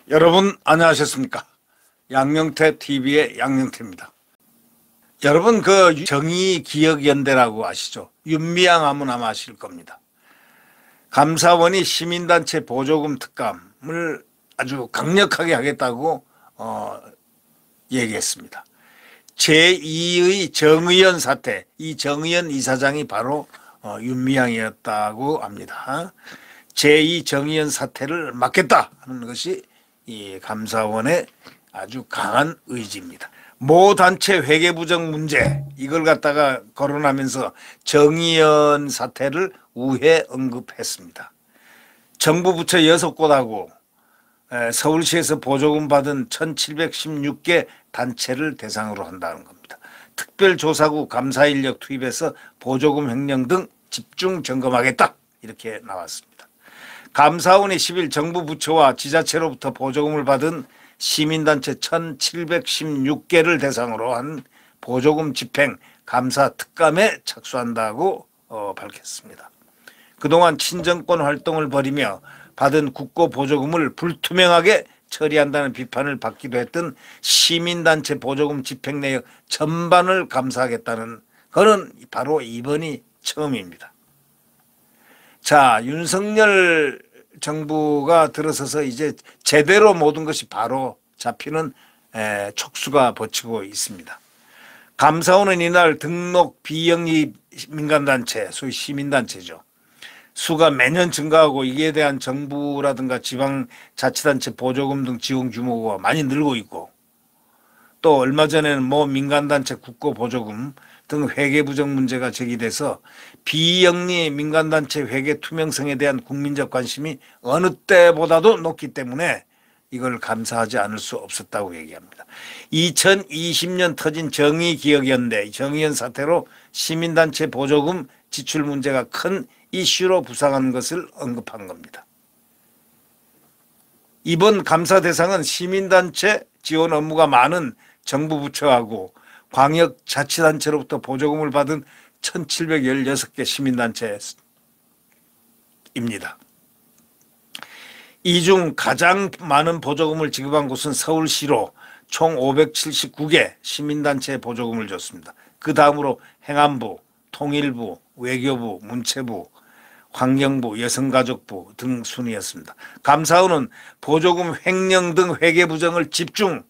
여러분 안녕하셨습니까? 양영태 TV의 양영태입니다. 여러분 그 정의기억연대라고 아시죠? 윤미향 하면 아마 아실 겁니다. 감사원이 시민단체 보조금 특감을 아주 강력하게 하겠다고 얘기했습니다. 제2의 정의연 사태, 이 정의연 이사장이 바로 윤미향이었다고 합니다. 제2 정의연 사태를 막겠다 하는 것이 이 감사원의 아주 강한 의지입니다. 모 단체 회계 부정 문제 이걸 갖다가 거론하면서 정의연 사태를 우회 언급했습니다. 정부 부처 6곳하고 서울시에서 보조금 받은 1716개 단체를 대상으로 한다는 겁니다. 특별조사국 감사 인력 투입해서 보조금 횡령 등 집중 점검하겠다 이렇게 나왔습니다. 감사원이 10일 정부 부처와 지자체로부터 보조금을 받은 시민단체 1716개를 대상으로 한 보조금 집행 감사 특감에 착수한다고 밝혔습니다. 그동안 친정권 활동을 벌이며 받은 국고 보조금을 불투명하게 처리한다는 비판을 받기도 했던 시민단체 보조금 집행 내역 전반을 감사하겠다는 것은 바로 이번이 처음입니다. 자, 윤석열 정부가 들어서서 이제 제대로 모든 것이 바로 잡히는 촉수가 벌치고 있습니다. 감사원은 이날 등록 비영리 민간단체, 소위 시민단체죠. 수가 매년 증가하고 이에 대한 정부라든가 지방자치단체 보조금 등 지원 규모가 많이 늘고 있고, 또 얼마 전에는 모 민간단체 국고 보조금 등 회계 부정 문제가 제기돼서 비영리 민간단체 회계 투명성에 대한 국민적 관심이 어느 때보다도 높기 때문에 이걸 감사하지 않을 수 없었다고 얘기합니다. 2020년 터진 정의기억연대 정의연 사태로 시민단체 보조금 지출 문제가 큰 이슈로 부상한 것을 언급한 겁니다. 이번 감사 대상은 시민단체 지원 업무가 많은 정부 부처하고 광역자치단체로부터 보조금을 받은 1716개 시민단체입니다. 이 중 가장 많은 보조금을 지급한 곳은 서울시로 총 579개 시민단체에 보조금을 줬습니다. 그 다음으로 행안부, 통일부, 외교부, 문체부, 환경부, 여성가족부 등 순이었습니다. 감사원은 보조금 횡령 등 회계 부정을 집중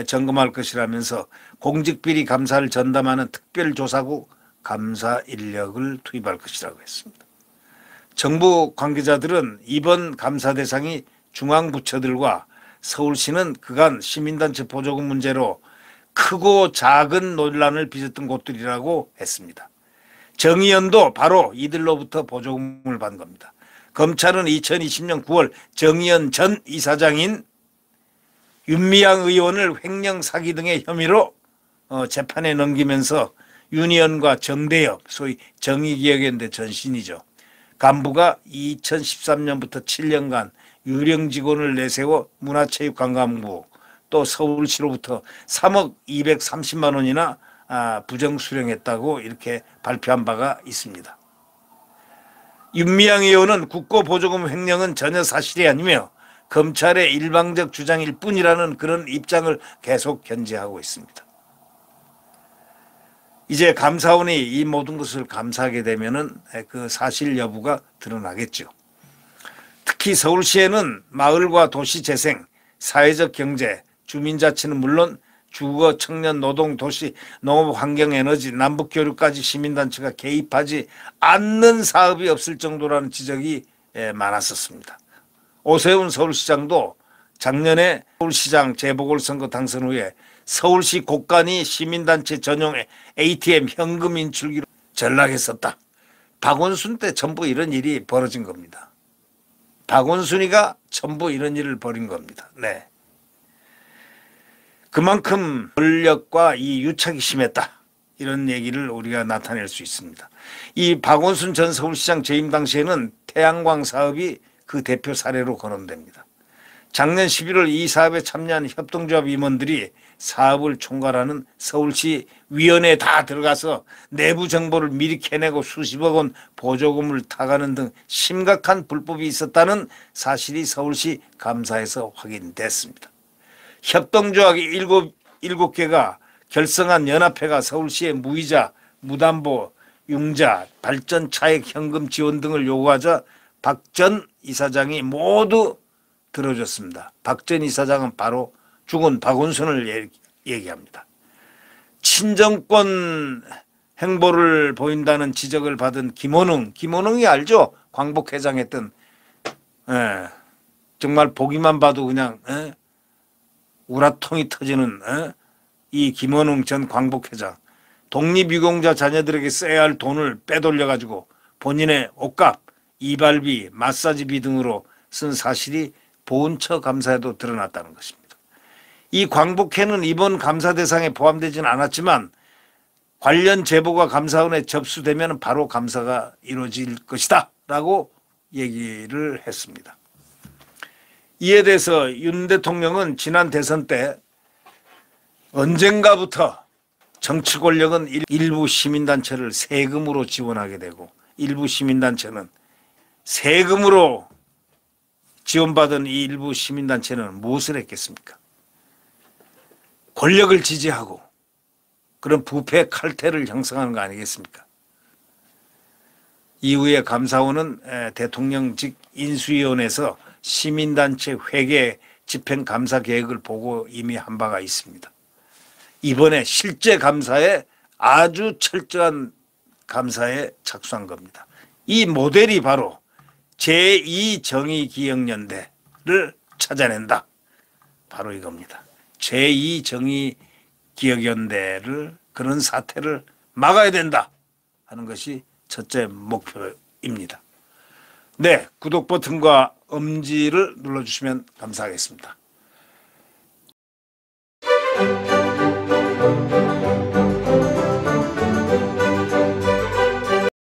점검할 것이라면서 공직비리 감사를 전담하는 특별조사국 감사 인력을 투입할 것이라고 했습니다. 정부 관계자들은 이번 감사 대상이 중앙부처들과 서울시는 그간 시민단체 보조금 문제로 크고 작은 논란을 빚었던 곳들이라고 했습니다. 정의연도 바로 이들로부터 보조금을 받은 겁니다. 검찰은 2020년 9월 정의연 전 이사장인 윤미향 의원을 횡령 사기 등의 혐의로 재판에 넘기면서 윤 의원과 정대협, 소위 정의기억연대 전신이죠. 간부가 2013년부터 7년간 유령 직원을 내세워 문화체육관광부 또 서울시로부터 3억 230만 원이나 부정 수령했다고 이렇게 발표한 바가 있습니다. 윤미향 의원은 국고 보조금 횡령은 전혀 사실이 아니며 검찰의 일방적 주장일 뿐이라는 그런 입장을 계속 견지하고 있습니다. 이제 감사원이 이 모든 것을 감사하게 되면은 그 사실 여부가 드러나겠죠. 특히 서울시에는 마을과 도시 재생, 사회적 경제, 주민자치는 물론 주거, 청년, 노동, 도시, 농업, 환경, 에너지, 남북교류까지 시민단체가 개입하지 않는 사업이 없을 정도라는 지적이 많았었습니다. 오세훈 서울시장도 작년에 서울시장 재보궐선거 당선 후에 서울시 곳간이 시민단체 전용 ATM 현금 인출기로 전락했었다. 박원순 때 전부 이런 일이 벌어진 겁니다. 박원순이가 전부 이런 일을 벌인 겁니다. 네. 그만큼 권력과 이 유착이 심했다. 이런 얘기를 우리가 나타낼 수 있습니다. 이 박원순 전 서울시장 재임 당시에는 태양광 사업이 그 대표 사례로 거론됩니다. 작년 11월 이 사업에 참여한 협동조합 임원들이 사업을 총괄하는 서울시 위원회에 다 들어가서 내부 정보를 미리 캐내고 수십억 원 보조금을 타가는 등 심각한 불법이 있었다는 사실이 서울시 감사에서 확인됐습니다. 협동조합 7개가 결성한 연합회가 서울시의 무이자, 무담보, 융자, 발전 차액 현금 지원 등을 요구하자 박 전 이사장이 모두 들어줬습니다. 박 전 이사장은 바로 죽은 박원순을 얘기합니다. 친정권 행보를 보인다는 지적을 받은 김원웅이 알죠? 광복회장 했던, 정말 보기만 봐도 그냥 우라통이 터지는 이 김원웅 전 광복회장, 독립유공자 자녀들에게 써야 할 돈을 빼돌려 가지고 본인의 옷값, 이발비, 마사지비 등으로 쓴 사실이 보훈처 감사에도 드러났다는 것입니다. 이 광복회는 이번 감사 대상에 포함되지는 않았지만 관련 제보가 감사원에 접수되면 바로 감사가 이루어질 것이다 라고 얘기를 했습니다. 이에 대해서 윤 대통령은 지난 대선 때 언젠가부터 정치 권력은 일부 시민단체를 세금으로 지원하게 되고 일부 시민단체는 세금으로 지원받은 이 일부 시민단체는 무엇을 했겠습니까? 권력을 지지하고 그런 부패 칼퇴를 형성하는 거 아니겠습니까? 이후에 감사원은 대통령직 인수위원회에서 시민단체 회계 집행감사 계획을 보고 이미 한 바가 있습니다. 이번에 실제 감사에 아주 철저한 감사에 착수한 겁니다. 이 모델이 바로 제2정의기억연대를 찾아낸다. 바로 이겁니다. 제2정의기억연대를 그런 사태를 막아야 된다 하는 것이 첫째 목표입니다. 네, 구독 버튼과 엄지를 눌러주시면 감사하겠습니다.